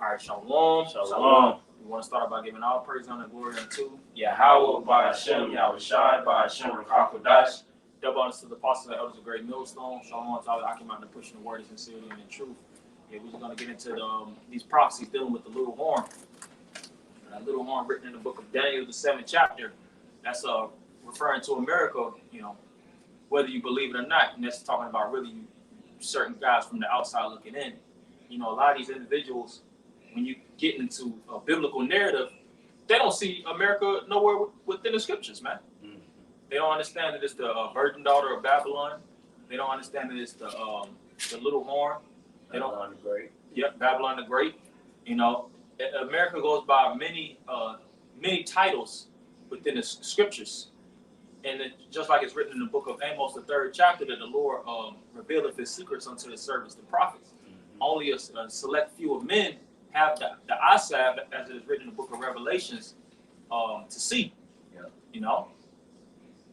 All right, shalom. Shalom. We want to start by giving all praise, honor, and glory unto Yahweh, by Hashem, Yahweh Shai, by Hashem, Rakakodash. double honors to the apostles and elders of Great Millstone. Shalom to all the Akim and pushing the word of sincerity and in truth. Yeah, we're just going to get into these prophecies dealing with the little horn. That little horn written in the book of Daniel, the 7th chapter. That's referring to America, whether you believe it or not. And that's talking about really certain guys from the outside looking in. A lot of these individuals, when you get into a biblical narrative, they don't see America nowhere within the scriptures, man. Mm-hmm. They don't understand that it's the virgin daughter of Babylon. They don't understand that it's the little horn. Babylon the Great. Yep, Babylon the Great. America goes by many titles within the scriptures. And just like it's written in the book of Amos, the 3rd chapter, that the Lord revealeth his secrets unto his servants, the prophets. Mm-hmm. Only a select few of men have the eyesight, as it is written in the book of Revelations, to see. Yeah.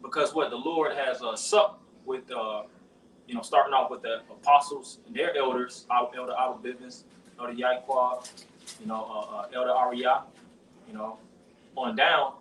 Because what the Lord has supped with, starting off with the apostles and their elders, Elder Otto Bivens, Elder Yaquab, Elder Ariah, on down,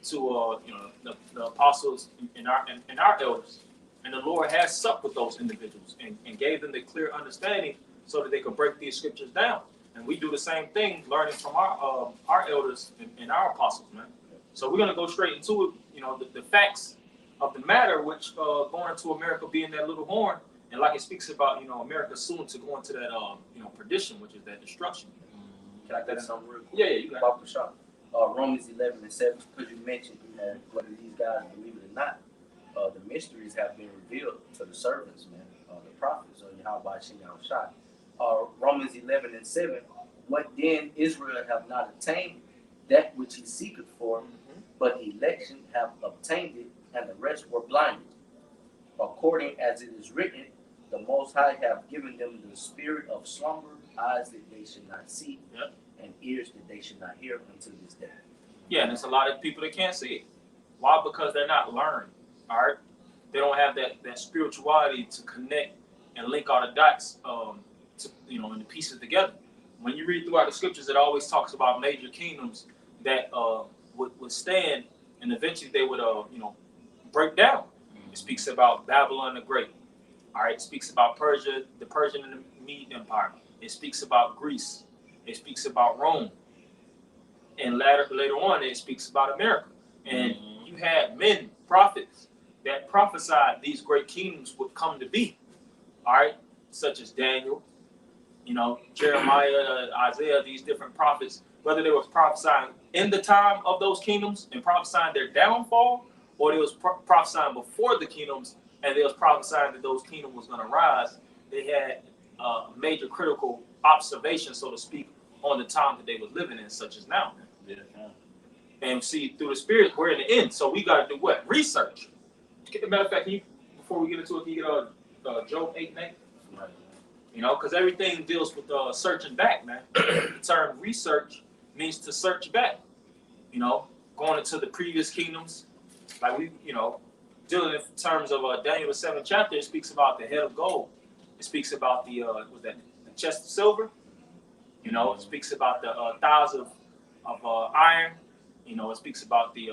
to the apostles and our elders. And the Lord has supped with those individuals and gave them the clear understanding so that they could break these scriptures down. And we do the same thing, learning from our elders and our apostles, man. So we're going to go straight into it, the facts of the matter, which going into America being that little horn, and like it speaks about, America soon to go into that, perdition, which is that destruction. Can I get something real quick? Yeah, you got it. Romans 11:7, because you mentioned, whether these guys believe it or not, the mysteries have been revealed to the servants, man, the prophets, Yahweh Shai. Romans 11:7, what then Israel have not attained, that which he seeketh for, but election have obtained it, and the rest were blinded. According as it is written, the Most High have given them the spirit of slumber, eyes that they should not see, and ears that they should not hear until this day. Yeah, and there's a lot of people that can't see it. Why? Because they're not learned. All right, they don't have that spirituality to connect and link all the dots, and the pieces together. When you read throughout the scriptures, it always talks about major kingdoms that would stand, and eventually they would break down. It speaks about Babylon the Great. All right, it speaks about Persia, the Persian and the Mede Empire. It speaks about Greece. It speaks about Rome. And later on, it speaks about America. And you had men, prophets, that prophesied these great kingdoms would come to be. All right, such as Daniel, Jeremiah, Isaiah, these different prophets, whether they was prophesying in the time of those kingdoms and prophesying their downfall, or they was prophesying before the kingdoms and they was prophesying that those kingdoms was going to rise. They had major critical observations, so to speak, on the time that they was living in, such as now. Yeah. And see, through the Spirit, we're in the end, so we got to do what? Research. Matter of fact, before we get into it, can you get Job 8:8? Right. Because everything deals with searching back, man. The term research means to search back. Going into the previous kingdoms, like we, dealing in terms of Daniel the 7th chapter, it speaks about the head of gold. It speaks about the chest of silver. It speaks about the thighs of iron. It speaks about the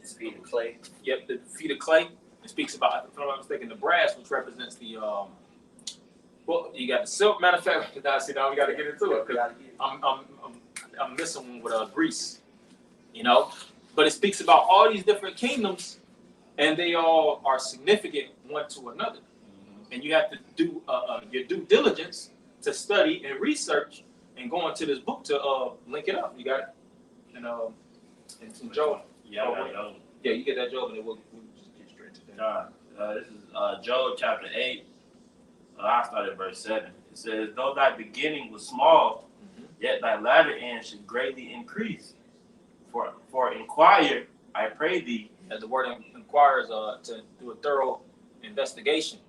feet of clay. Yep, the feet of clay. It speaks about, if I'm not mistaken, the brass, which represents the you got the silk. Matter of fact, now we got to get into it because I'm missing one with Greece. But it speaks about all these different kingdoms, and they all are significant one to another. And you have to do your due diligence to study and research and go into this book to link it up. You got it? And some Job. Yeah, I got Job. Yeah, you get that Job, and then we'll just get straight to that. This is Job chapter 8. I started at verse 7. It says, though thy beginning was small, yet thy latter end should greatly increase. For inquire, I pray thee. As the word inquires to do a thorough investigation,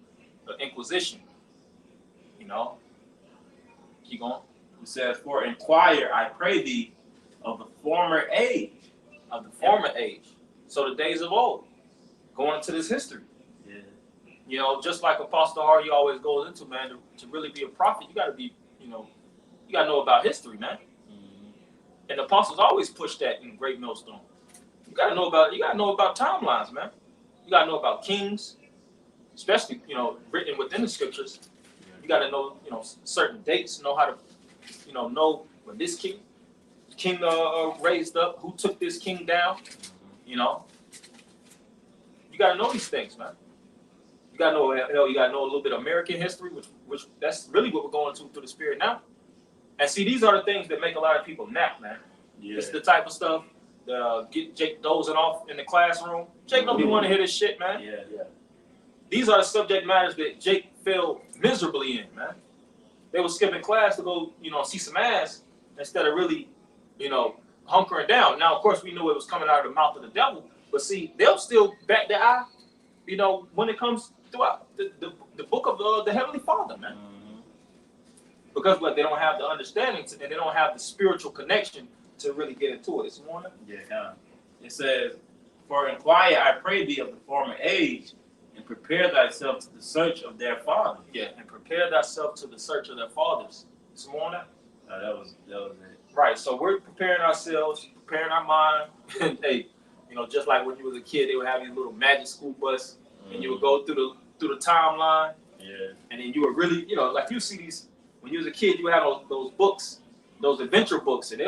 inquisition. Keep going. It says, for inquire, I pray thee, of the former age. Of the former age. So the days of old. Going into this history. Yeah. Just like Apostle Hardy always goes into, man, to really be a prophet, you got to be, You gotta know about history, man. And the apostles always push that in Great Millstone. You gotta know about timelines, man. You gotta know about kings, especially written within the scriptures. You gotta know certain dates, know how to know when this king raised up, who took this king down. You gotta know these things, man. You gotta know you gotta know a little bit of American history, which that's really what we're going through the Spirit now. And see, these are the things that make a lot of people nap, man. Yeah. It's the type of stuff that get Jake dozing off in the classroom. Jake don't be want to hear this shit, man. Yeah. These are the subject matters that Jake failed miserably in, man. They were skipping class to go, see some ass instead of really, hunkering down. Now, of course, we knew it was coming out of the mouth of the devil, but see, they'll still bat their eye, when it comes throughout the book of the Heavenly Father, man. Because they don't have the understanding and they don't have the spiritual connection to really get into it. This morning, it says, "For inquire, I pray thee, of the former age, and prepare thyself to the search of their fathers." Yeah, and prepare thyself to the search of their fathers. This morning, that was it. Right. So we're preparing ourselves, preparing our mind. Hey, just like when you was a kid, they would have these little magic school bus, and you would go through the timeline. Yeah. And then you would really, like you see these. When you was a kid, you had those books, those adventure books, and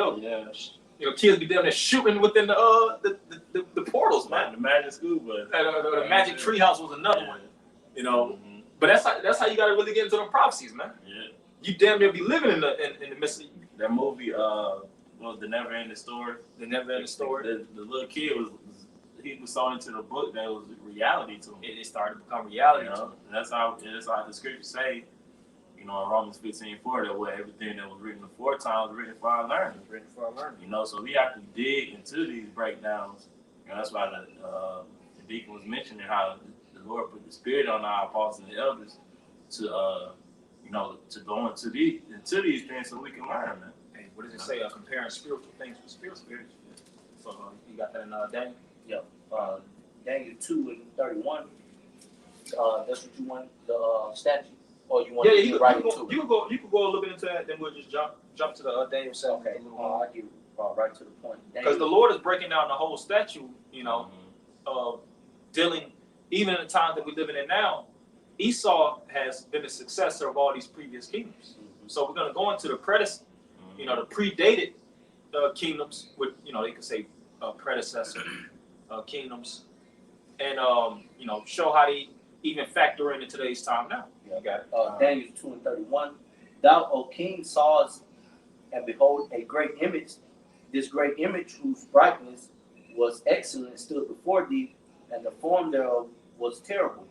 kids be down there shooting within the portals, man. The magic school bus. The magic treehouse was another one, But that's how you got to really get into the prophecies, man. Yeah. You damn near be living in the midst of that movie. Was the Never Ending Story? The Never Ending Story. The little kid was thrown into the book that was reality to him. It started to become reality to him. And that's how the scriptures say. In Romans 15:4, that everything that was written aforetime was written for our learning. So we have to dig into these breakdowns. That's why the deacon was mentioning how the Lord put the Spirit on our apostles and elders to to go into these things so we can learn, man. Hey, what does it say? Comparing spiritual things with spiritual. So you got that in Daniel? Yep. Daniel 2:31. That's what you want, the statue. Or you want to get right into it? You could go a little bit into that, then we'll just jump to the Daniel 7. Okay, I'll get right to the point. Because the Lord is breaking down the whole statue, dealing, even in the times that we're living in now, Esau has been the successor of all these previous kingdoms. So we're going to go into the the predated kingdoms, with, they could say predecessor kingdoms, and, show how they even factor in today's time now. You got it. Daniel 2:31. Thou, O king, sawest, and behold, a great image. This great image, whose brightness was excellent, stood before thee, and the form thereof was terrible.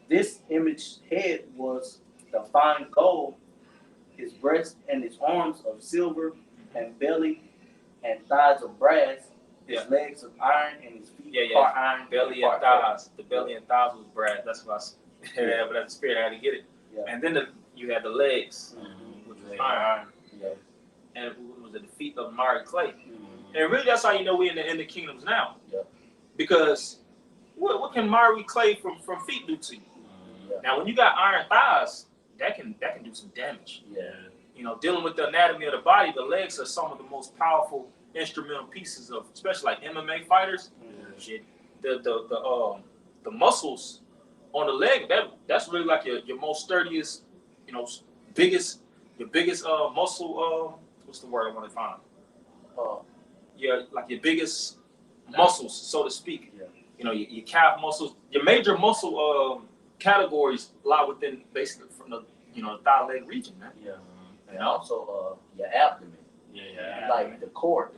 This image's head was the fine gold, his breast and his arms of silver, and belly and thighs of brass, his legs of iron, and his feet part iron. Belly and thighs. The belly and thighs was brass. That's what I said. But that's the Spirit had to get it. Yeah. And then you had the legs, which was iron. Yeah. And it was the feet of miry clay. And really, that's how you know we're in the kingdoms now. Yeah. Because what can miry clay from feet do to you? Yeah. Now, when you got iron thighs, that can do some damage. Yeah. Dealing with the anatomy of the body, the legs are some of the most powerful instrumental pieces of, especially like MMA fighters. Shit, the muscles on the leg, that's really like your most sturdiest, biggest muscle. What's the word I want to find? Like your biggest muscles, so to speak. Yeah. Your calf muscles, your major muscle categories lie within basically from the thigh leg region, man. Yeah. And also your abdomen. Yeah. Like the core.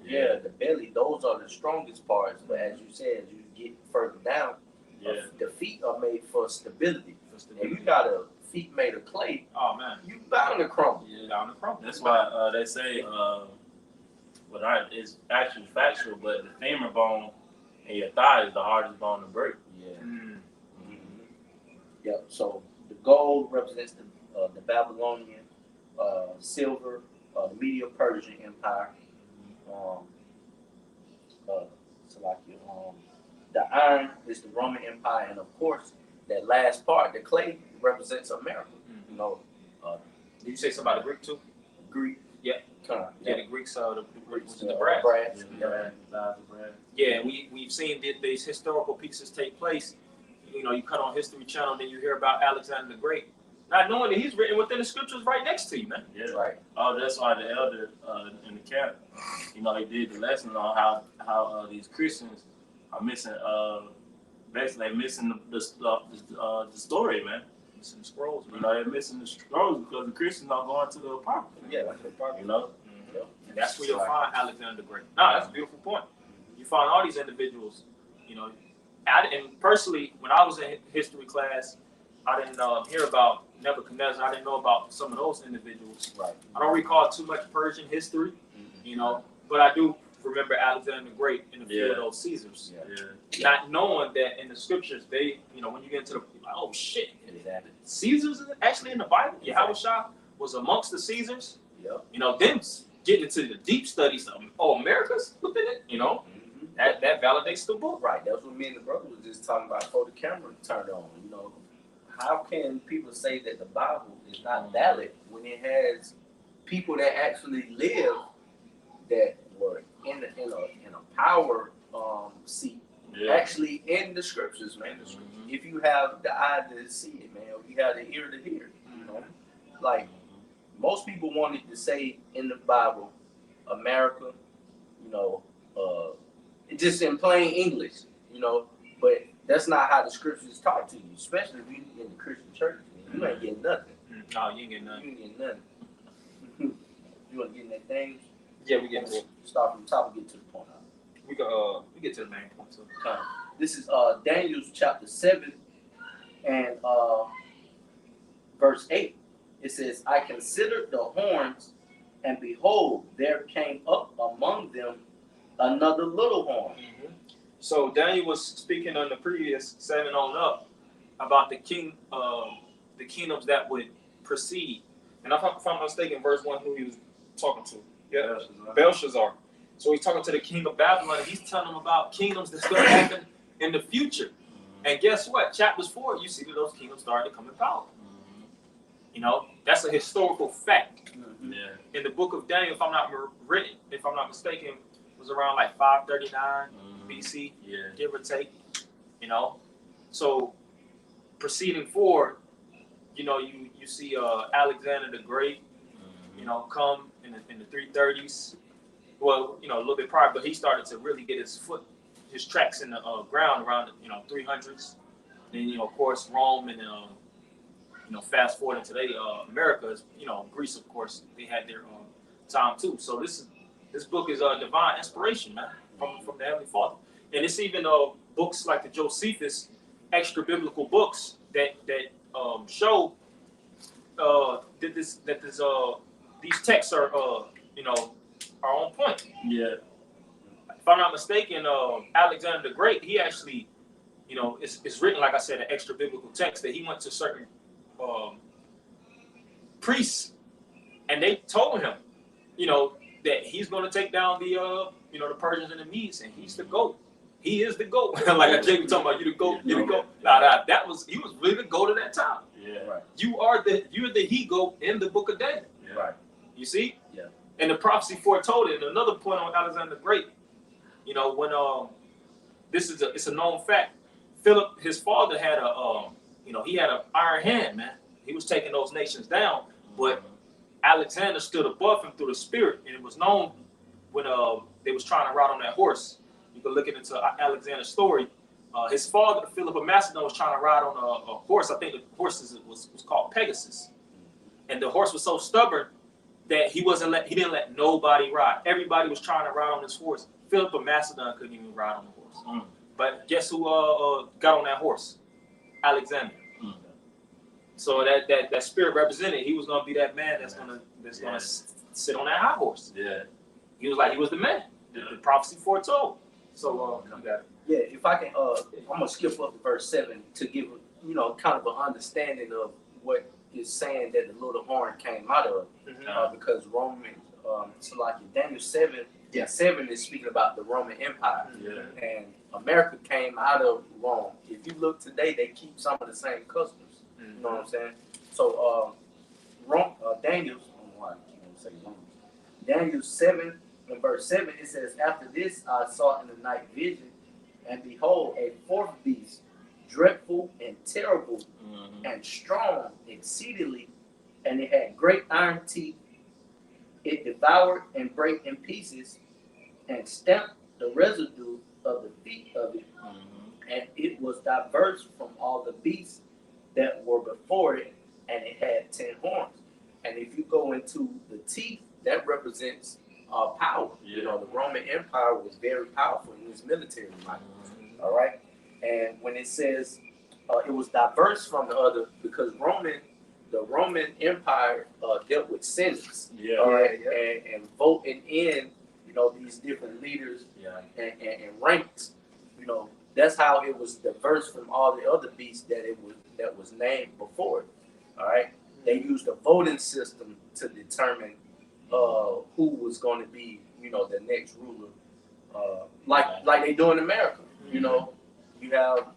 Yeah. The belly. Those are the strongest parts. But as you said, as you get further down, the feet are made for stability. If you got a feet made of clay, oh man, you bound to crumble. Yeah, bound to crumble. That's why they say, it's actually factual, but the femur bone in your thigh is the hardest bone to break. Yeah. Yep. So the gold represents the Babylonian, silver, the Medo-Persian Empire. The iron is the Roman Empire, and of course, that last part, the clay, represents America. Did you say something about the Greek too? Greek. Yeah. Yeah. The Greeks, the Greeks, The the brass. Yeah. Yeah, we've seen these historical pieces take place. You know, you cut on History Channel, then you hear about Alexander the Great, not knowing that he's written within the scriptures right next to you, man. Yeah. Right. Oh, that's why the elder in the camp, you know, they did the lesson on how these Christians are missing, basically missing the story, man. Missing the scrolls, man. You know, they're missing the scrolls because the Christians are going to the Apocrypha. Yeah, that's the part. You know. And that's where you'll find Alexander the Great. No, that's a beautiful point. You find all these individuals, you know. And personally, when I was in history class, I didn't hear about Nebuchadnezzar. I didn't know about some of those individuals. Right. I don't recall too much Persian history, you know, but I do remember Alexander the Great and a few of those Caesars. Yeah. Not knowing that in the scriptures, they, you know, when you get into the, like, oh shit, Exactly. Caesars is actually in the Bible. Yahushua was amongst the Caesars. Yep. You know, them getting into the deep studies of America's within it, you know, that validates the book. Right. That's what me and the brother was just talking about before the camera turned on. You know, how can people say that the Bible is not valid when it has people that actually live that were in a power seat, actually in the scriptures, man. If you have the eye to see it, man, or you have the ear to hear it, you know, like most people wanted to say in the Bible, America, you know, just in plain English, you know, but that's not how the scriptures talk to you, especially if you in the Christian church. Man. You ain't getting nothing. No, you ain't getting nothing. You ain't getting nothing. You want to get in that thing? Yeah, we get to it. Start from the top and get to the point. We get to the main point too. This is Daniel chapter 7 and verse 8. It says, I considered the horns, and behold, there came up among them another little horn. So Daniel was speaking on the previous 7 on up about the kingdoms that would proceed. And if I'm not mistaken, verse 1, who he was talking to? Yeah, Belshazzar. So he's talking to the king of Babylon, and he's telling them about kingdoms that's going to happen in the future. And guess what? Chapters 4, you see that those kingdoms started to come in power. You know, that's a historical fact. In the book of Daniel, if I'm not mistaken, it was around like 539 BC, give or take. You know, so proceeding forward, you know, you see Alexander the Great, you know, come in the 330s. Well, you know, a little bit prior, but he started to really get his tracks in the ground around the 300s. Then, you know, of course, Rome and you know, fast forward to today, America is, you know, Greece, of course, they had their time too. So this book is divine inspiration, man, from the Heavenly Father. And it's even books like the Josephus, extra biblical books that show that these texts are you know, are on point. Yeah. If I'm not mistaken, Alexander the Great, he actually, you know, it's written, like I said, an extra biblical text that he went to certain priests, and they told him, you know, that he's going to take down the you know, the Persians and the Medes, and he's the GOAT. He is the GOAT. Like I think we talking about, you the GOAT, you the GOAT. He was really the GOAT at that time. Yeah. Right. You're the he GOAT in the book of Daniel. Yeah. Right. You see? Yeah. And the prophecy foretold it. And another point on Alexander the Great, you know, when it's a known fact. Philip, his father, had you know, he had an iron hand, man. He was taking those nations down, but Alexander stood above him through the spirit, and it was known when they was trying to ride on that horse. You can look into Alexander's story. His father, Philip of Macedon, was trying to ride on a horse. I think the horse was called Pegasus, and the horse was so stubborn that he didn't let nobody ride. Everybody was trying to ride on this horse. Philip of Macedon couldn't even ride on the horse. But guess who got on that horse? Alexander. So that spirit represented, he was gonna be that man that's gonna sit on that high horse. Yeah. He was the man. The prophecy foretold. So you got it. Yeah, if I can I'm gonna skip up to verse 7 to give, you know, kind of an understanding of what is saying that the little horn came out of. Because so like in Daniel 7, 7 is speaking about the Roman Empire. Yeah. And America came out of Rome. If you look today, they keep some of the same customs. You know what I'm saying? So Daniel, I don't know why I keep on saying Romans. Daniel 7 and verse 7, it says, "After this I saw in the night vision, and behold, a fourth beast, dreadful and terrible and strong exceedingly, and it had great iron teeth. It devoured and brake in pieces, and stamped the residue of the feet of it, and it was diverse from all the beasts that were before it, and it had 10 horns." And if you go into the teeth, that represents power. Yeah. You know, the Roman Empire was very powerful in its military might. All right, and when it says it was diverse from the other, because the Roman Empire dealt with senates, Yeah. all right, and voting in, you know, these different leaders Yeah. and ranks. You know, that's how it was diverse from all the other beasts that was named before it. All right, they used a voting system to determine who was going to be, you know, the next ruler, like they do in America. You know, you have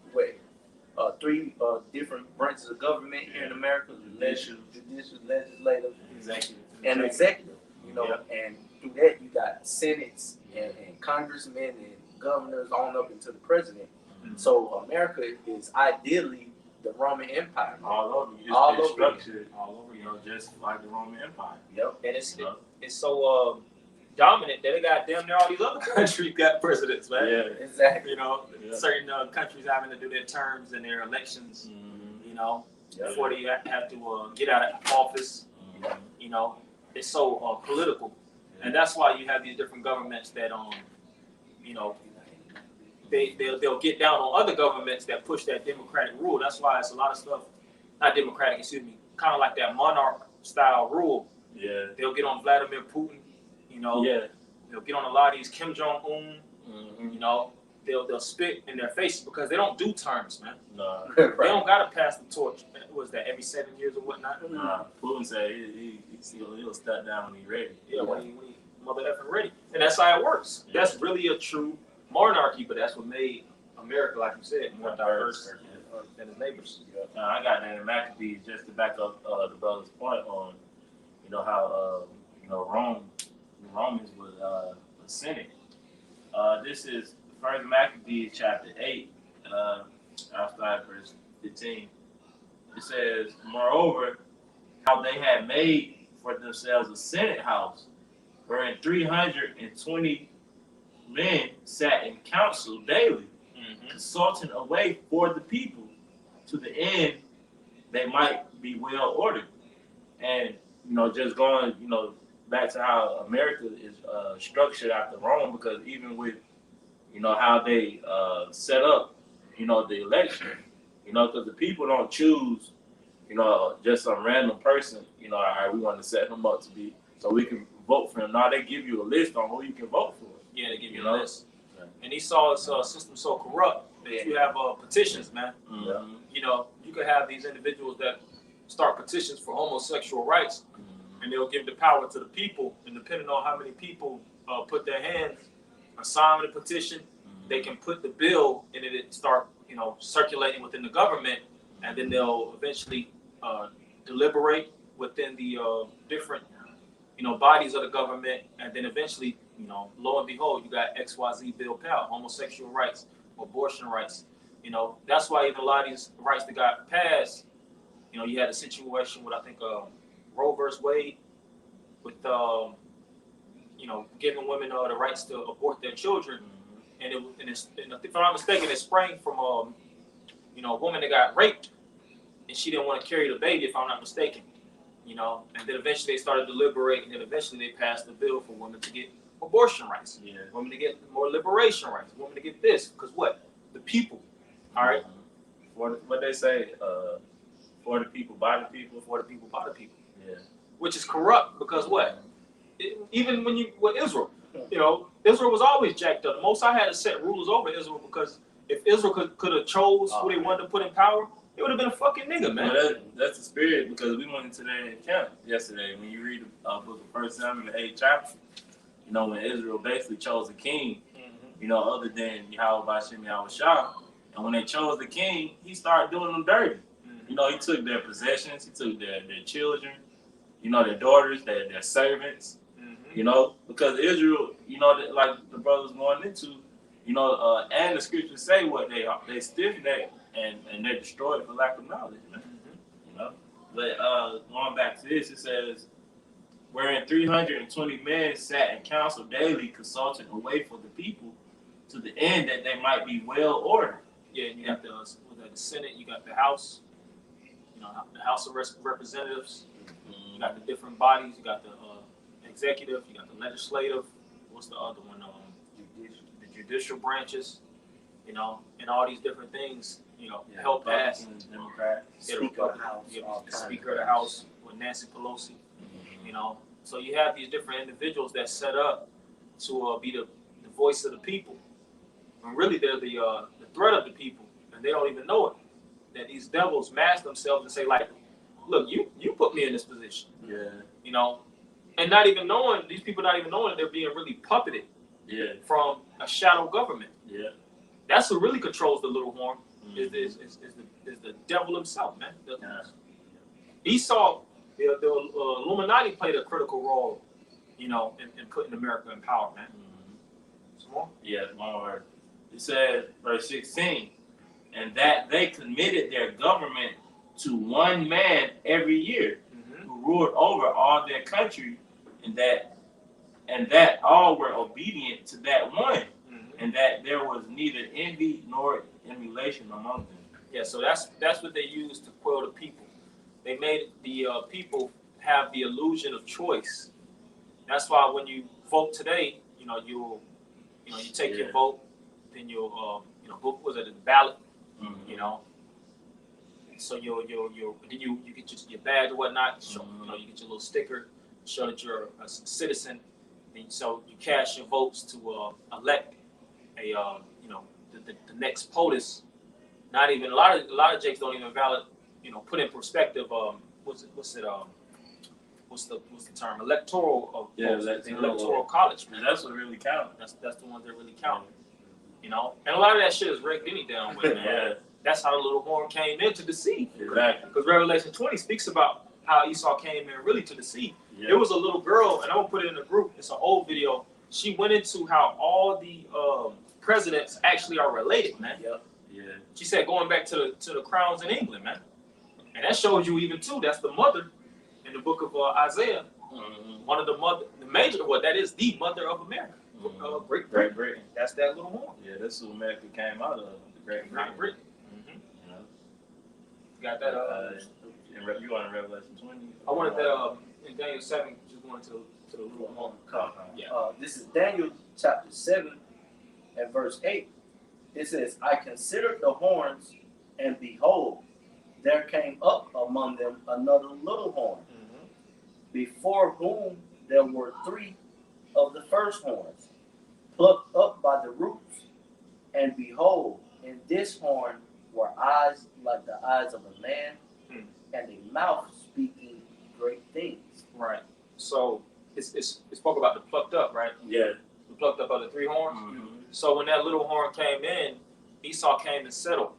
three different branches of government here in America: judicial, legislative, and executive. You know, and through that you got senates and congressmen and governors on up into the president. So America is ideally the Roman Empire. All over. All It's over. structured, you know, just like the Roman Empire. Yep. And it's so dominant that they got damn near all these other countries got presidents, man. Yeah. Exactly. You know, Yeah. certain countries having to do their terms and their elections, you know, before they have to get out of office. You know, it's so political, and that's why you have these different governments that you know, they'll get down on other governments that push that democratic rule. That's why it's a lot of stuff, not democratic, excuse me, kind of like that monarch style rule. Yeah. They'll get on Vladimir Putin, you know. Yeah. They'll get on a lot of these Kim Jong Un, Mm-hmm. you know. They'll spit in their faces because they don't do terms, man. Nah. They don't gotta pass the torch. Was that every 7 years or whatnot? Nah. Putin said he'll step down when he's ready. Yeah, when he mother effing ready, and that's how it works. Yeah. That's really a true monarchy, but that's what made America, like you said, more diverse than its neighbors. I got that in Maccabees just to back up the brother's point on, you know, how you know, the Romans was a senate. This is First Maccabees chapter 8, outside verse 15. It says, "Moreover, how they had made for themselves a senate house, wherein 320 men sat in council daily, consulting a way for the people, to the end they might be well ordered." And, you know, just going, you know, back to how America is structured after Rome, because even with, you know, how they set up, you know, the election, you know, because the people don't choose, you know, just some random person, you know, all right, we want to set him up to be, so we can vote for him. Now they give you a list on who you can vote for. Yeah, they give you know? a list. And he saw his system so corrupt that you have petitions, man. Mm-hmm. You know, you could have these individuals that start petitions for homosexual rights, and they'll give the power to the people, and depending on how many people put their hands or sign the petition, they can put the bill and it start, you know, circulating within the government, and then they'll eventually deliberate within the different, you know, bodies of the government, and then eventually, you know, lo and behold, you got XYZ bill passed, homosexual rights, abortion rights. You know, that's why even a lot of these rights that got passed, you know, you had a situation with, I think, Roe versus Wade, with, you know, giving women the rights to abort their children. And if I'm not mistaken, it sprang from, you know, a woman that got raped, and she didn't want to carry the baby, if I'm not mistaken. You know, and then eventually they started deliberating, and eventually they passed the bill for women to get abortion rights, women to get more liberation rights, women to get this, because what? The people, all right? What they say, for the people, by the people. For the people, by the people. Yeah. Which is corrupt, because what? Even when with Israel, you know, Israel was always jacked up. The Most High had to set rules over Israel, because if Israel could have chose who they wanted to put in power, it would have been a fucking nigga, man. Well, that's the spirit, because we went into their camp yesterday. When you read the book of 1 Samuel, the 8th chapter, you know, when Israel basically chose a king, you know, other than Yahweh Bashem Yahushua, and when they chose the king, he started doing them dirty. You know, he took their possessions, he took their children, you know, their daughters, their servants, you know, because Israel, you know, like the brothers going into, you know, and the scriptures say what they are. They stiff neck and they're destroyed for lack of knowledge, man. You know, but going back to this, it says, wherein 320 men sat in council daily, consulting a way for the people, to the end that they might be well ordered. Yeah, and you got the Senate, you got the House, you know, the House of Representatives, you got the different bodies, you got the executive, you got the legislative, what's the other one? The judicial branches, you know, and all these different things, you know, help pass. Democrats, Speaker of the House, Speaker of the House with Nancy Pelosi, you know. So you have these different individuals that set up to be the voice of the people, and really they're the threat of the people, and they don't even know it. That these devils mask themselves and say, like, look, you put me in this position. Yeah. You know, and not even knowing, these people not even knowing that they're being really puppeted. Yeah. From a shadow government. Yeah. That's who really controls the little horn. Is the devil himself, man. Esau, the Illuminati played a critical role, you know, in putting America in power, man. Some more? Yeah, one word. It says, verse 16, and that they committed their government to one man every year, who ruled over all their country, and that all were obedient to that one, and that there was neither envy nor emulation among them. Yeah, so that's what they used to quell the people. They made the people have the illusion of choice. That's why when you vote today, you know, you take your vote, then you'll go, was it the ballot, you know. So then you get your badge or whatnot. Show, you know, you get your little sticker, show that you're a citizen, and so you cast your votes to elect a the next POTUS. Not even a lot of jakes don't even valid, you know, put in perspective. What's the term? Electoral electoral college. And that's what really counts. That's the ones that really count. You know, and a lot of that shit is rigged any damn way. Yeah. That's how the little horn came in to deceive. Exactly. Because Revelation 20 speaks about how Esau came in really to deceive. Yeah. There was a little girl, and I'm gonna put it in the group. It's an old video. She went into how all the presidents actually are related, man. Yep. Yeah. She said going back to the crowns in England, man. And that shows you even too. That's the mother in the book of Isaiah. One of the major. That is the mother of America. Great Britain. That's that little horn. Yeah, that's who America came out of. The Great Britain. You know. Got that. You want in Revelation 20? I wanted that in Daniel 7. Just wanted to the little horn. Yeah. This is Daniel chapter 7 and verse 8. It says, I considered the horns, and behold, there came up among them another little horn, before whom there were 3 of the first horns, plucked up by the roots. And behold, in this horn were eyes like the eyes of a man, and a mouth speaking great things. Right. So it spoke about the plucked up, right? Yeah. The plucked up of the 3 horns. So when that little horn came in, Esau came and settled.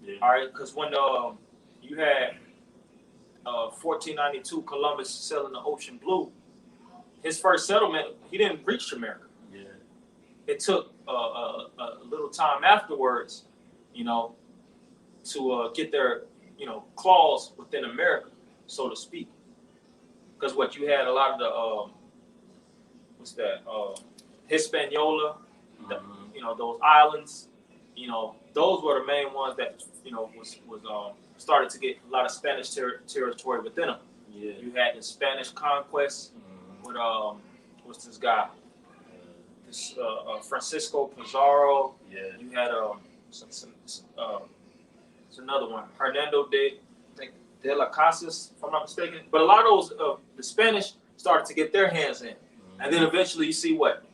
Yeah. All right, because when you had 1492 Columbus sailing the ocean blue, his first settlement, he didn't reach America. Yeah. It took a little time afterwards, you know, to get their, you know, claws within America, so to speak. Because what you had a lot of the Hispaniola, you know, those islands, you know, those were the main ones that, you know, was started to get a lot of Spanish territory within them. Yeah. You had the Spanish conquest with what's this guy? This Francisco Pizarro. Yeah. You had it's another one, Hernando de las Casas, if I'm not mistaken. But a lot of those the Spanish started to get their hands in, and then eventually you see what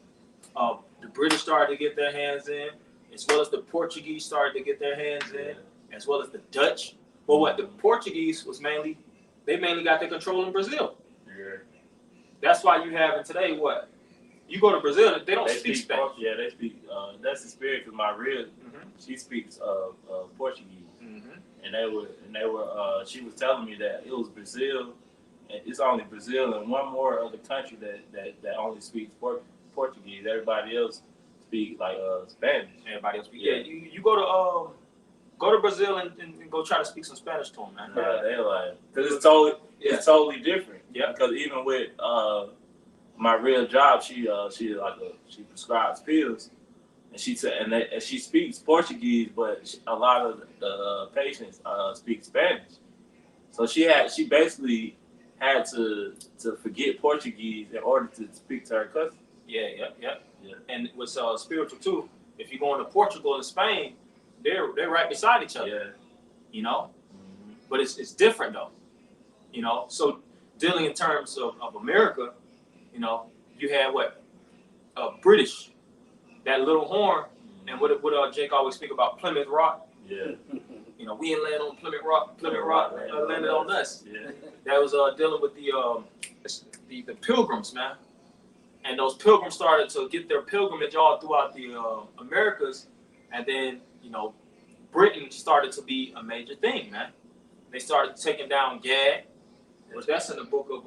the British started to get their hands in, as well as the Portuguese started to get their hands in, as well as the Dutch. But what the Portuguese was mainly got their control in Brazil. Yeah. That's why you have in today what you go to Brazil, they don't speak Spanish. Yeah, they speak. That's the spirit because my real she speaks Portuguese, and they were. She was telling me that it was Brazil, it's only Brazil and one more other country that only speaks Portuguese. Everybody else speak like Spanish. Everybody else speak. Yeah, you go to Brazil and go try to speak some Spanish to them, man. Nah, they like because it's totally different. Yeah. Because even with my real job, she prescribes pills, and she speaks Portuguese, but a lot of the patients speak Spanish. So she basically had to forget Portuguese in order to speak to her cousin. Yeah. And with spiritual too. If you go into Portugal and Spain, they're right beside each other. Yeah. You know, Mm-hmm. but it's different though. You know, so dealing in terms of America, you know, you had British, that little horn, and what Jake always speak about Plymouth Rock. Yeah. You know, we ain't land on Plymouth Rock landed on us. Yeah. That was dealing with the pilgrims, man. And those pilgrims started to get their pilgrimage all throughout the Americas, and then Britain started to be a major thing, man. They started taking down Gad, which that's in the book of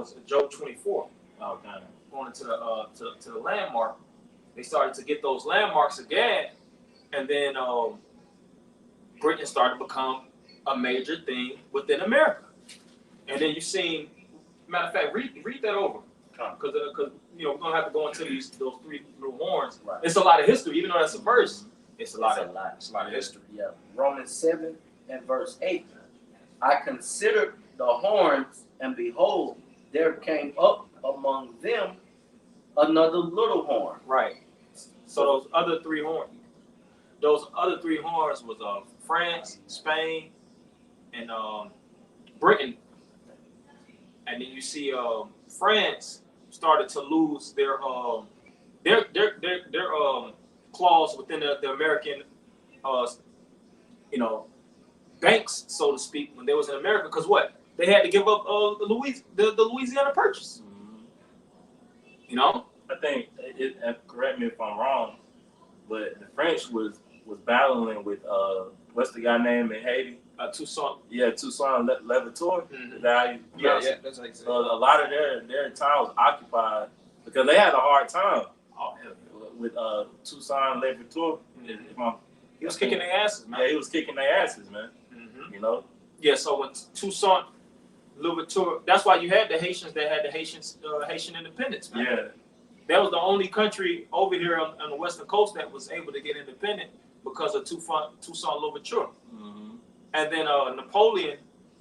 it's Job 24. Going into the landmark, they started to get those landmarks of Gad, and then Britain started to become a major thing within America. And then you've seen, matter of fact, read that over, because we're gonna have to go into those three little horns. Right. It's a lot of history, even though that's a verse. It's a lot of history. Yeah. Romans 7 and verse 8. I considered the horns, and behold, there came up among them another little horn. Right. So those other three horns was France, Spain, and Britain. And then you see France started to lose their clause within the American banks, so to speak, when they was in America, because they had to give up the Louisiana Purchase. I think correct me if I'm wrong, but the French was battling with what's the guy name in Haiti? Toussaint. Yeah, Toussaint Louverture. Mm-hmm. That's how you say it. So a lot of their time was occupied because they had a hard time with Toussaint Louverture. He was kicking their asses, man. Yeah, he was kicking their asses, man. Mm-hmm. Yeah, so when Toussaint Louverture, that's why you had the Haitians that had the Haitian Independence, man. Yeah. That was the only country over here on the western coast that was able to get independent because of Toussaint Louverture. Mm-hmm. And then Napoleon,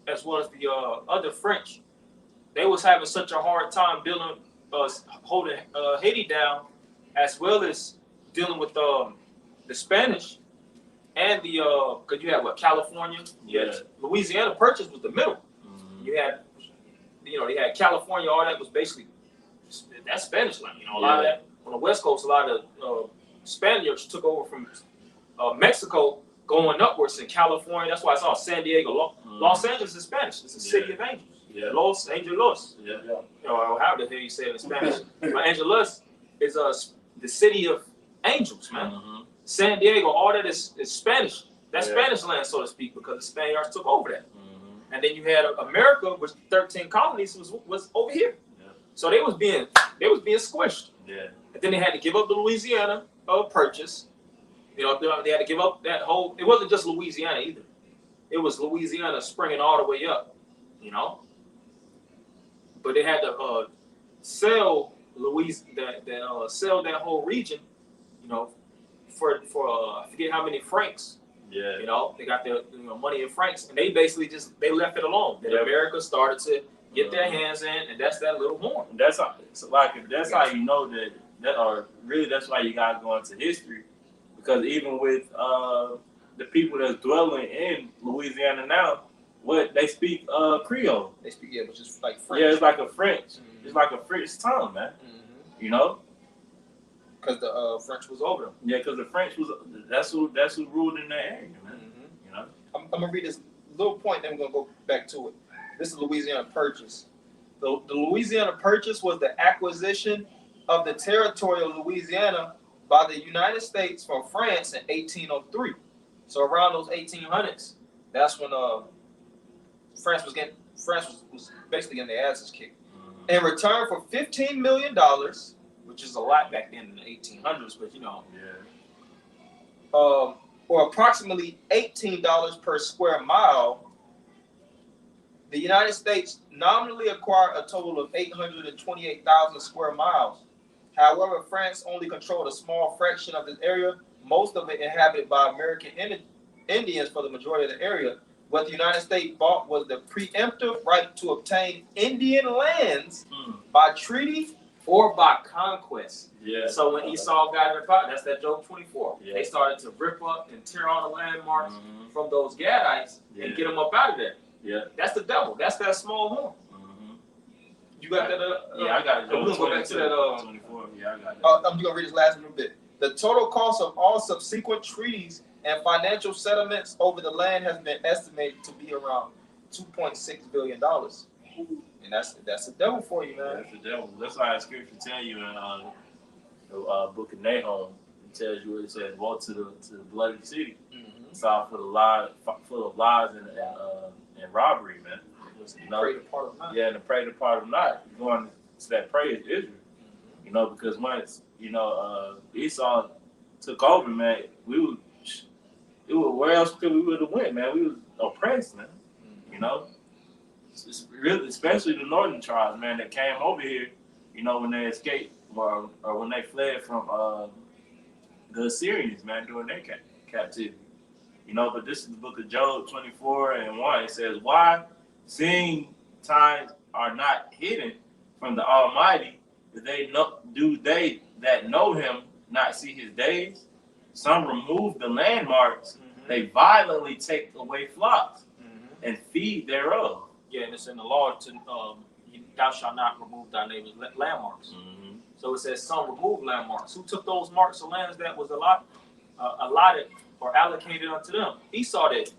as well as the other French, they was having such a hard time holding Haiti down, as well as dealing with the Spanish and because you had California, Louisiana Purchase was the middle. Mm-hmm. You had, they had California, all that was basically that Spanish land. A lot of that on the West Coast, a lot of Spaniards took over from Mexico, going upwards in California. That's why it's all San Diego. Los Angeles is Spanish. It's a city of angels. Yeah. Los Angeles. Yeah. How the hell you say it in Spanish? But Angeles is the city of angels, man. Mm-hmm. San Diego, all that is Spanish. That's Spanish land, so to speak, because the Spaniards took over that. Mm-hmm. And then you had America, which 13 colonies was over here. Yeah. So they was being squished. Yeah. And then they had to give up the Louisiana Purchase. They had to give up that whole. It wasn't just Louisiana either. It was Louisiana springing all the way up, But they had to sell sell that whole region, for I forget how many francs. Yeah. They got their money in francs, and they basically they left it alone. Then America started to get their hands in, and that's that little horn. That's how you know that's why you gotta go into history. Because even with the people that's dwelling in Louisiana now, they speak Creole. They speak which is like French. Yeah, it's like a French. Mm-hmm. It's like a French tongue, man. Mm-hmm. Because the French was over them. Yeah, because the French that's who ruled in that area, man. Mm-hmm. I'm gonna read this little point, then we're gonna go back to it. This is Louisiana Purchase. The Louisiana Purchase was the acquisition of the territory of Louisiana by the United States from France in 1803. So around those 1800s, that's when France was getting France was basically in their asses kicked. In return for $15 million, which is a lot back then in the 1800s, but or approximately $18 per square mile, the United States nominally acquired a total of 828,000 square miles. However, France only controlled a small fraction of this area, most of it inhabited by American Indians for the majority of the area. What the United States bought was the preemptive right to obtain Indian lands by treaty or by conquest. Yeah. So when Esau got in power, that's that Job 24. Yeah. They started to rip up and tear all the landmarks from those Gadites and get them up out of there. Yeah. That's the devil. That's that small horn. You got that? Yeah, I got it. We're gonna go back to that. 24. Yeah, I got that. I'm gonna read this last little bit. The total cost of all subsequent treaties and financial settlements over the land has been estimated to be around $2.6 billion. And that's the devil for you, man. That's the devil. That's why the scripture tell you in the book of Nahum. It tells you, it says, "Walk to the bloody city. It's all full of lies and robbery, man." You know, Pray the part of night. Yeah, and the pray the part of night. Going to that praise Israel. You know, because once Esau took over, man, where else could we would have went, man? We was oppressed, man. You know, it's really, especially the northern tribes, man, that came over here. You know, when they escaped or when they fled from the Assyrians, man, during their captivity. You know, but this is the book of Job 24:1. It says, "Why, seeing times are not hidden from the Almighty, do they that know Him not see His days? Some remove the landmarks; they violently take away flocks and feed thereof." Yeah, and it's in the law to thou shalt not remove thy neighbor's landmarks. So it says some remove landmarks. Who took those marks of lands that was allotted or allocated unto them? Esau did.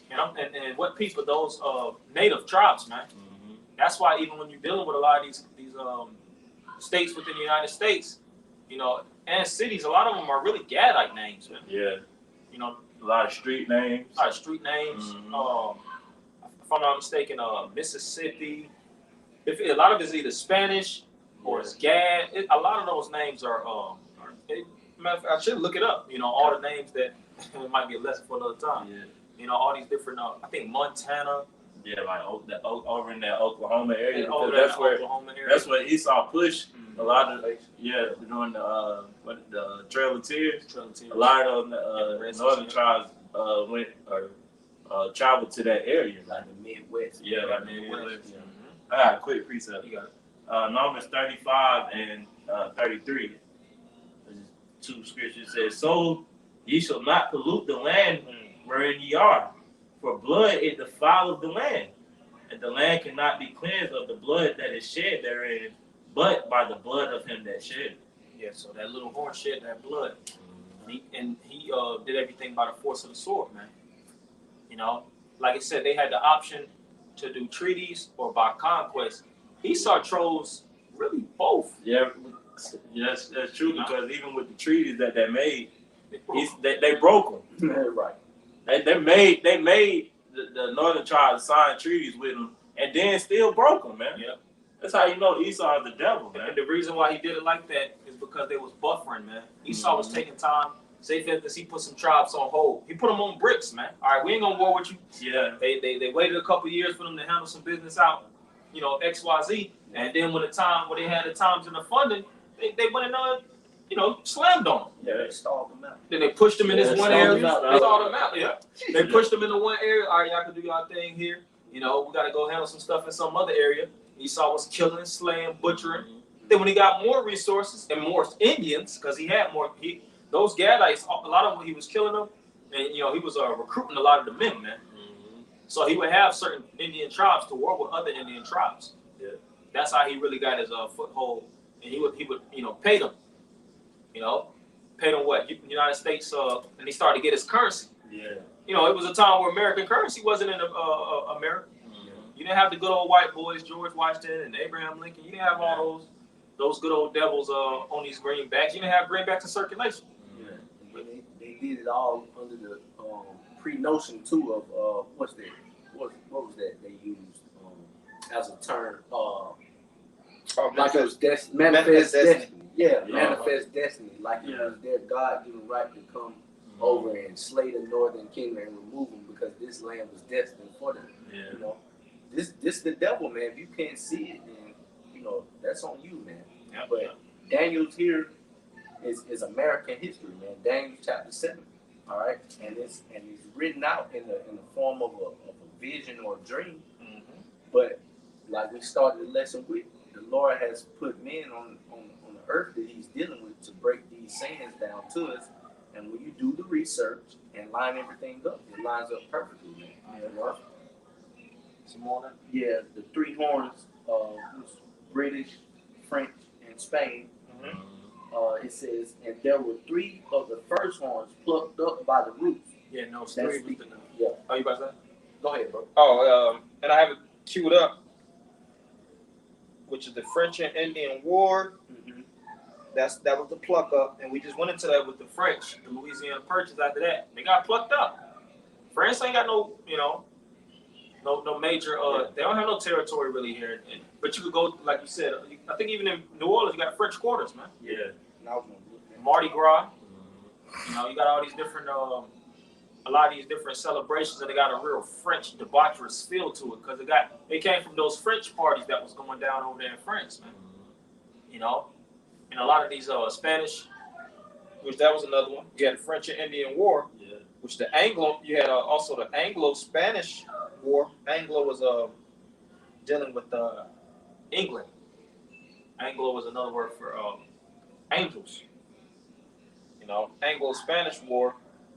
And what people? Those native tribes, man. That's why even when you're dealing with a lot of these states within the United States, you know, and cities, a lot of them are really Gadite names, man. Yeah. You know, A lot of street names. a lot of street names. If I'm not mistaken, Mississippi. A lot of it is either Spanish or it's Gad. A lot of those names are. I should look it up. You know, all the names that it might be a lesson for another time. Yeah. You know, all these different. I think Montana. Yeah, like over in that Oklahoma area. Oklahoma area. That's where Esau pushed a lot of during the Trail of Tears. A lot of the northern tribes went or traveled to that area, like the Midwest. Yeah, like Midwest. I got a quick precept. You got it. Numbers 35 and 33. Two scriptures says, "So ye shall not pollute the land wherein ye are, for blood it defileth the land, and the land cannot be cleansed of the blood that is shed therein, but by the blood of him that shed." Yeah, so that little horn shed that blood, he did everything by the force of the sword, man. You know, like I said, they had the option to do treaties or by conquest. Esau chose really both. Yeah, that's true, because even with the treaties that they made, they broke them. Right. They made the northern tribes sign treaties with them, and then still broke them, man. Yeah. That's how you know Esau is the devil, man. And the reason why he did it like that is because they was buffering, man. Esau was taking time. Say for instance, he put some tribes on hold. He put them on bricks, man. All right, we ain't gonna war with you. Yeah. They waited a couple years for them to handle some business out, you know, XYZ. And then when they had the times and the funding, they went and slammed on them. Yeah, they stalled them out. Then they pushed them in this one area. They stalled them out. Yeah. They pushed them into one area. All right, y'all can do y'all thing here. You know, we got to go handle some stuff in some other area. Esau was killing, slaying, butchering. Then when he got more resources and more Indians, because he had more, those Gadites, a lot of them, he was killing them, and he was recruiting a lot of the men, man. So he would have certain Indian tribes to war with other Indian tribes. Yeah. That's how he really got his foothold, and he would pay them. Pay them what? United States, and he started to get his currency. Yeah. It was a time where American currency wasn't in America. You didn't have the good old white boys, George Washington and Abraham Lincoln. You didn't have all those good old devils on these greenbacks. You didn't have greenbacks in circulation. Yeah, they did it all under the pre-notion too of what what was that they used as a term? Like It was manifest manifest destiny. destiny. Yeah, Yeah. manifest destiny. Like it Yeah. was their God-given right to come over and slay the northern kingdom and remove them because this land was destined for them. Yeah. You know, this the devil, man. If you can't see it, then that's on you, man. Yep. But Daniel's here is American history, man. Daniel chapter 7. All right, and it's written out in the form of a vision or a dream. Mm-hmm. But like we started the lesson with, the Lord has put men on the earth that He's dealing with to break these sayings down to us. And when you do the research and line everything up, it lines up perfectly, man. You know? Some more than Yeah, the three horns, was British, French, and Spain. It says, and there were three of the first horns plucked up by the roots. yeah, no, That's three. the, yeah. Oh, you about to say? Go ahead, bro. Oh, and I have it queued up, which is the French and Indian War. Mm-hmm. That was the pluck up, And we just went into that with the French, the Louisiana Purchase. After that, they got plucked up. France ain't got no major. They don't have no territory really here. But you could go, like you said. I think even in New Orleans, you got French quarters, man. Yeah. Mardi Gras. You got all these different, a lot of these different celebrations, and they got a real French debaucherous feel to it because it came from those French parties that was going down over there in France, man. And a lot of these Spanish, which that was another one. You had the French and Indian War, Yeah. which you had also the Anglo-Spanish War. Anglo was dealing with England. Anglo was another word for angels. Anglo-Spanish War,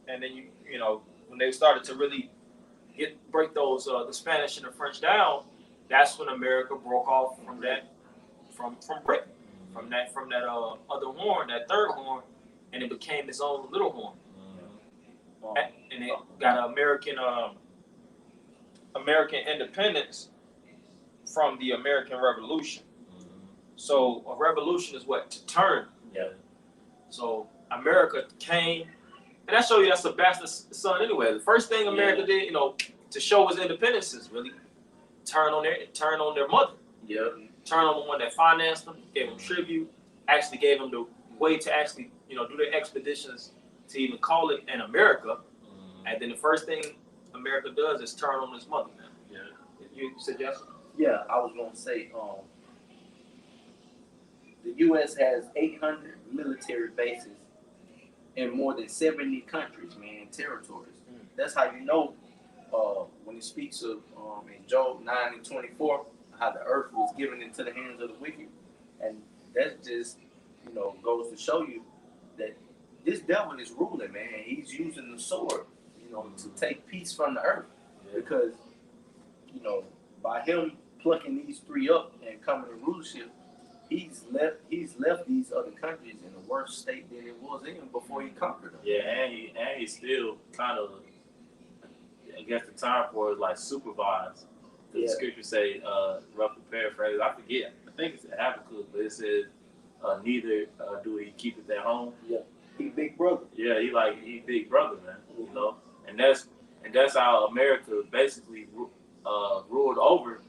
and then when they started to really break those the Spanish and the French down, that's when America broke off from that from Britain, from that other horn, that third horn, and it became its own little horn. And it got American independence from the American Revolution. So a revolution is what? To turn. Yeah. So America came, and that shows you that's the bastard son anyway. The first thing America did, to show its independence is really turn on their mother. Yeah. Turn on the one that financed them, gave them tribute, actually gave them the way to actually, do their expeditions to even call it an America. And then the first thing America does is turn on its mother, man. Yeah. You suggest? Yeah, I was gonna say, the U.S. has 800 military bases in more than 70 countries, man, and territories. That's how you know when it speaks of in Job 9:24 how the earth was given into the hands of the wicked, and that just goes to show you that this devil is ruling, man. He's using the sword, to take peace from the earth, because by him plucking these three up and coming to rulership, he's left these other countries in a worse state than it was in before he conquered them. Yeah, and he still kind of, I guess the term for it is like supervised. The scriptures say, roughly paraphrase, I forget, I think it's Habakkuk, but it says, neither do he keep it at home. Yeah, he big brother. Yeah, he big brother, man. And that's how America basically ruled over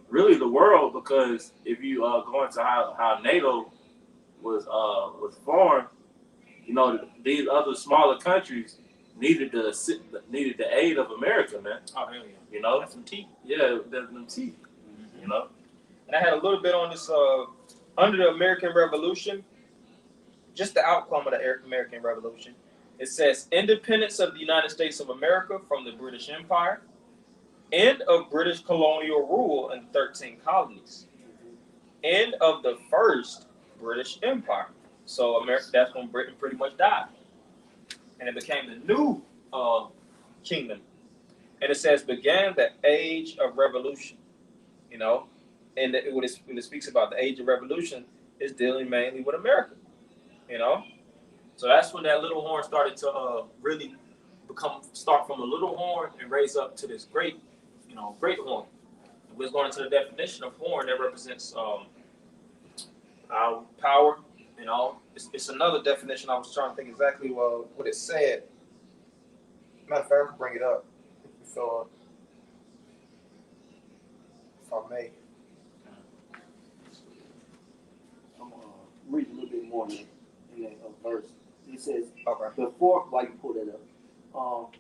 really the world, because if you go into how NATO was formed, these other smaller countries needed the aid of America, man. Oh, hell yeah. That's some teeth. Yeah, that's them teeth. And I had a little bit on this under the American Revolution, just the outcome of the American Revolution. It says independence of the United States of America from the British Empire, end of British colonial rule in 13 colonies, end of the first British Empire. So that's when Britain pretty much died, and it became the new kingdom. And it says began the age of revolution. And when it speaks about the age of revolution, it's dealing mainly with America. So that's when that little horn started to really start from a little horn and raise up to this great horn. And we're going into the definition of horn that represents our power. It's another definition. I was trying to think exactly what it said. Matter of fact, I can bring it up. So if I may. I'm read a little bit more in that verse. It says, Okay. before, while you pull that up,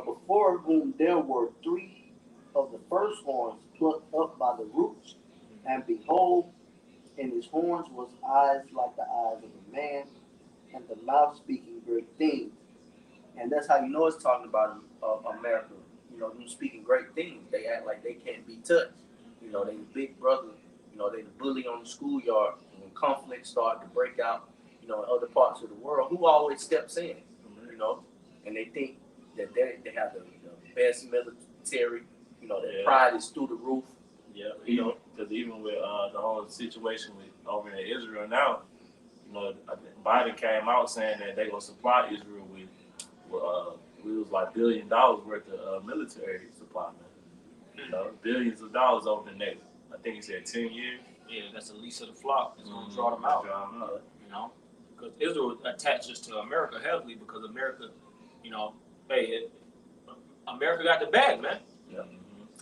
before whom there were 3 of the first horns plucked up by the roots, and behold, in his horns was eyes like the eyes of a man, and the mouth speaking great things. And that's how you know it's talking about America. You know, them speaking great things. They act like they can't be touched. You know, they the big brother. You know, they the bully on the schoolyard. And when conflicts start to break out, you know, in other parts of the world, who always steps in? You know, and they think that they have the best military. You know, their pride is through the roof. Yeah, you know, because even with the whole situation with over in Israel now, you know, Biden came out saying that they're gonna supply Israel with it was like $1 billion worth of military supply, man. You know, billions of dollars over the next, I think he said 10 years. Yeah, that's the least of the flock. It's gonna draw them out. You know, because Israel attaches to America heavily because America, you know, hey, America got the bag, man. Yeah.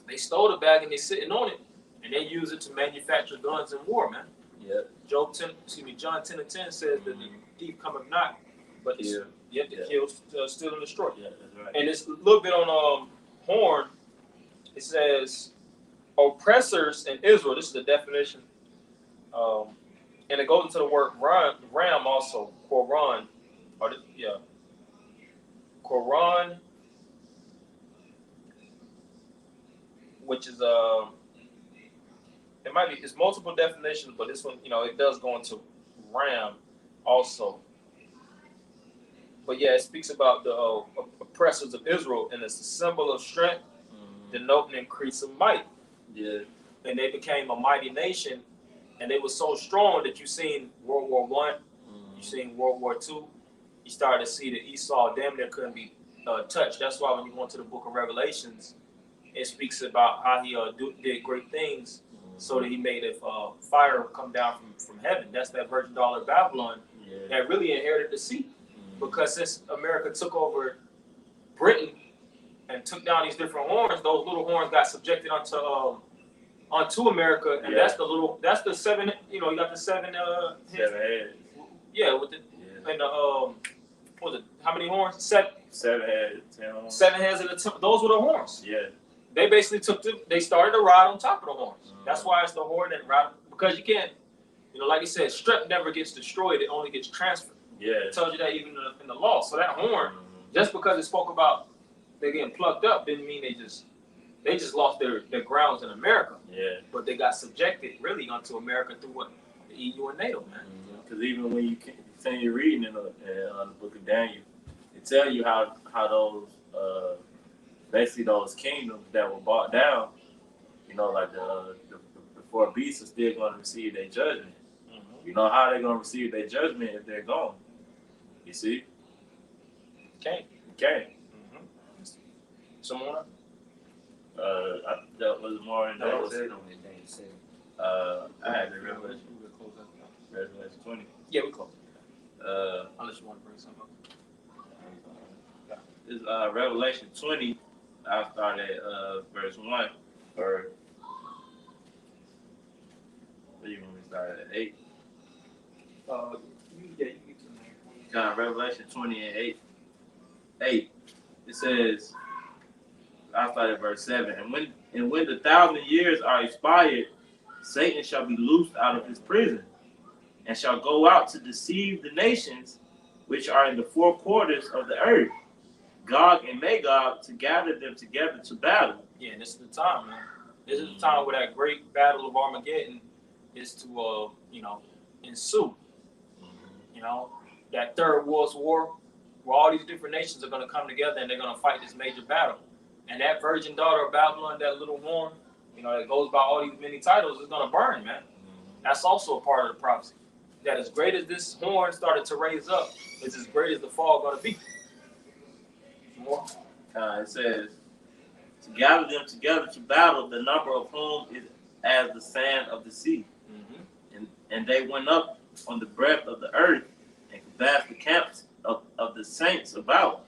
They stole the bag and they sitting on it, and they use it to manufacture guns in war, man. Yeah. John 10:10 says that the thief cometh not, but to kill, steal, and destroy. Yeah, that's right. And it's a little bit on horn. It says oppressors in Israel. This is the definition, and it goes into the word ram also. Quran, Quran, which is it might be, it's multiple definitions, but this one, you know, it does go into ram also. But yeah, it speaks about the oppressors of Israel, and it's a symbol of strength, denoting increase of might. Yeah. And they became a mighty nation, and they were so strong that you seen World War I, you seen World War II, you started to see that Esau damn near couldn't be touched. That's why when you go into the book of Revelations, it speaks about how he did great things, so that he made a fire come down from heaven. That's that virgin daughter of Babylon that really inherited the sea. Because since America took over Britain and took down these different horns, those little horns got subjected onto America, and that's the 7. You know, you got the 7 heads. Yeah, with the and the what was it? How many horns? 7 heads. 10 horns. 7 heads in the temple. Those were the horns. Yeah. They basically they started to ride on top of the horns. That's why it's the horn that ride, because you can't, you know, like you said, strep never gets destroyed. It only gets transferred. Yeah. It tells you that even in the law. So that horn, just because it spoke about they getting plucked up, didn't mean they just lost their grounds in America. Yeah. But they got subjected really onto America through what? The EU and NATO, man. Because even when you continue reading in the book of Daniel, it tells you how those basically those kingdoms that were brought down, you know, like the 4 beasts are still going to receive their judgment. You know how they're going to receive their judgment if they're gone. You see? Okay. Some more? That was more in I had the Revelation 20. Yeah, we close. Unless you want to bring something up. This Revelation 20. I'll start at verse 1. Or you want me to start at 8? You get Revelation 20 and 8. It says, I'll start at verse 7. And when the 1,000 years are expired, Satan shall be loosed out of his prison, and shall go out to deceive the nations which are in the 4 quarters of the earth, Gog and Magog, to gather them together to battle. Yeah, this is the time, man. This is the time where that great battle of Armageddon is to, ensue. You know, that third world war, where all these different nations are going to come together and they're going to fight this major battle. And that virgin daughter of Babylon, that little horn, you know, that goes by all these many titles, is going to burn, man. That's also a part of the prophecy. That as great as this horn started to raise up, is as great as the fall going to be. More. It says, to gather them together to battle, the number of whom is as the sand of the sea. And they went up on the breadth of the earth and compassed the camps of the saints about,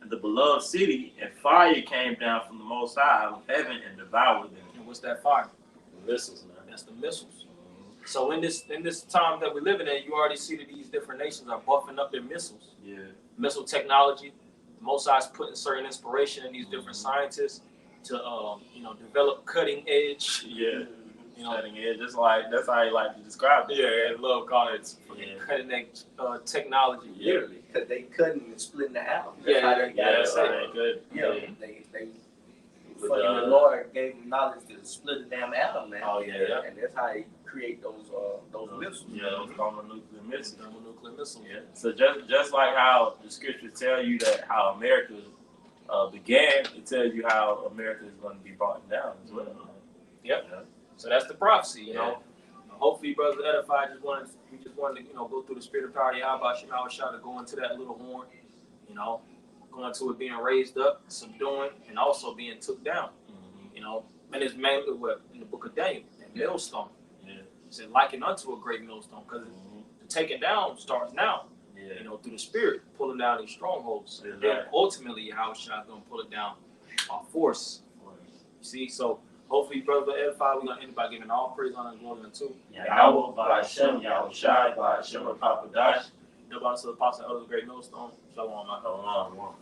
and the beloved city, and fire came down from the Most High out of heaven and devoured them. And What's that fire? Missiles, man. That's the missiles. So in this time that we're living in, you already see that these different nations are buffing up their missiles. Yeah. Missile technology. The Most High's putting certain inspiration in these different scientists to develop cutting edge. Yeah. You know, Cutting edge, just like that's how you like to describe it. yeah, I love calling it cutting edge technology. Literally, because they cutting and splitting the atom. That's good. They fucking the Lord gave them knowledge to split the damn atom, man. Oh yeah. And that's how he create those missiles. Yeah, those thermonuclear missiles. Thermonuclear missiles. Yeah. So just like how the scriptures tell you that how America began, it tells you how America is going to be brought down as well. Yep. Yeah. So that's the prophecy, you know. Hopefully, brothers edified. We just wanted to, go through the spirit of power. How about Shema Shah to go into that little horn, going to it being raised up, subduing, and also being took down. And it's mainly what in the book of Daniel, that millstone. Yeah. It said likened unto a great millstone, because the taking down starts now. Yeah. Through the spirit, pulling down these strongholds. And then ultimately, how Shah is going to pull it down by force. You see, so. Hopefully, brother edified. We're going to end by giving all praise, honor, and glory unto Yahweh, by Hashem, Yahweh Shai, by Hashem, Papa Dash. Nobody to the apostle of the great millstone. Shalom. Shalom.